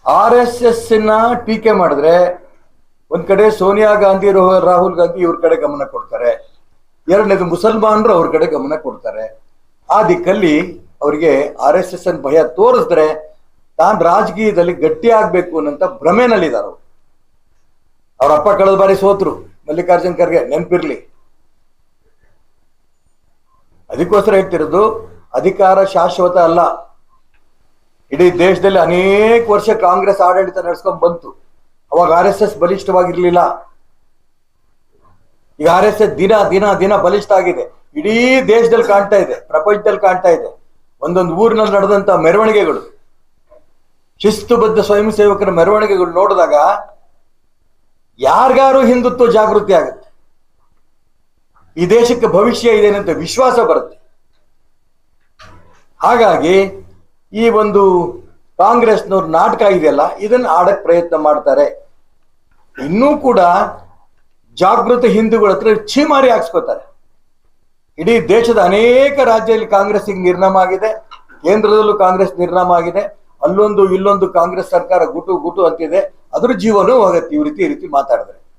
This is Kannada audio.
RSS ಟೀಕೆ ಮಾಡಿದ್ರೆ ಒಂದ್ ಕಡೆ ಸೋನಿಯಾ ಗಾಂಧಿ, ರಾಹುಲ್ ಗಾಂಧಿ ಇವ್ರ ಕಡೆ ಗಮನ ಕೊಡ್ತಾರೆ, ಎರಡನೇದು ಮುಸಲ್ಮಾನರು ಅವ್ರ ಕಡೆ ಗಮನ ಕೊಡ್ತಾರೆ. ಆ ದಿಕ್ಕಲ್ಲಿ ಅವರಿಗೆ RSS ಭಯ ತೋರಿಸಿದ್ರೆ ತಾನು ರಾಜಕೀಯದಲ್ಲಿ ಗಟ್ಟಿ ಆಗ್ಬೇಕು ಅನ್ನಂತ ಭ್ರಮೆನಲ್ಲಿದ್ದಾರೆ. ಅವ್ರ ಅಪ್ಪ ಕಳೆದ ಬಾರಿ ಸೋತ್ರು, ಮಲ್ಲಿಕಾರ್ಜುನ್ ಖರ್ಗೆ, ನೆನಪಿರ್ಲಿ. ಅದಕ್ಕೋಸ್ಕರ ಹೇಳ್ತಿರೋದು, ಅಧಿಕಾರ ಶಾಶ್ವತ ಅಲ್ಲ. ಇಡೀ ದೇಶದಲ್ಲಿ ಅನೇಕ ವರ್ಷ ಕಾಂಗ್ರೆಸ್ ಆಡಳಿತ ನಡೆಸ್ಕೊಂಡ್ ಬಂತು. ಅವಾಗ RSS ಬಲಿಷ್ಠವಾಗಿರ್ಲಿಲ್ಲ. ಈಗ RSS ದಿನ ದಿನ ದಿನ ಬಲಿಷ್ಠ ಆಗಿದೆ. ಇಡೀ ದೇಶದಲ್ಲಿ ಕಾಣ್ತಾ ಇದೆ, ಪ್ರಪಂಚದಲ್ಲಿ ಕಾಣ್ತಾ ಇದೆ. ಒಂದೊಂದು ಊರಿನಲ್ಲಿ ನಡೆದಂತ ಮೆರವಣಿಗೆಗಳು, ಶಿಸ್ತುಬದ್ಧ ಸ್ವಯಂ ಸೇವಕರ ಮೆರವಣಿಗೆಗಳು ನೋಡಿದಾಗ ಯಾರಿಗಾರು ಹಿಂದುತ್ವ ಜಾಗೃತಿ ಆಗುತ್ತೆ. ಈ ದೇಶಕ್ಕೆ ಭವಿಷ್ಯ ಇದೆ ಅಂತ ವಿಶ್ವಾಸ ಬರುತ್ತೆ. ಹಾಗಾಗಿ ಈ ಒಂದು ಕಾಂಗ್ರೆಸ್ನವ್ರ ನಾಟಕ ಇದೆಯಲ್ಲ, ಇದನ್ನ ಆಡಕ್ ಪ್ರಯತ್ನ ಮಾಡ್ತಾರೆ. ಇನ್ನೂ ಕೂಡ ಜಾಗೃತ ಹಿಂದೂಗಳ ಹತ್ರ ಛೀಮಾರಿ ಹಾಕ್ಸ್ಕೋತಾರೆ. ಇಡೀ ದೇಶದ ಅನೇಕ ರಾಜ್ಯದಲ್ಲಿ ಕಾಂಗ್ರೆಸ್ಸಿಗೆ ನಿರ್ನಾಮ ಆಗಿದೆ, ಕೇಂದ್ರದಲ್ಲೂ ಕಾಂಗ್ರೆಸ್ ನಿರ್ನಾಮ ಆಗಿದೆ. ಅಲ್ಲೊಂದು ಇಲ್ಲೊಂದು ಕಾಂಗ್ರೆಸ್ ಸರ್ಕಾರ ಗುಟು ಗುಟು ಅಂತಿದೆ. ಅದ್ರ ಜೀವನೂ ಹೋಗುತ್ತೆ ಈ ರೀತಿ ಮಾತಾಡಿದ್ರೆ.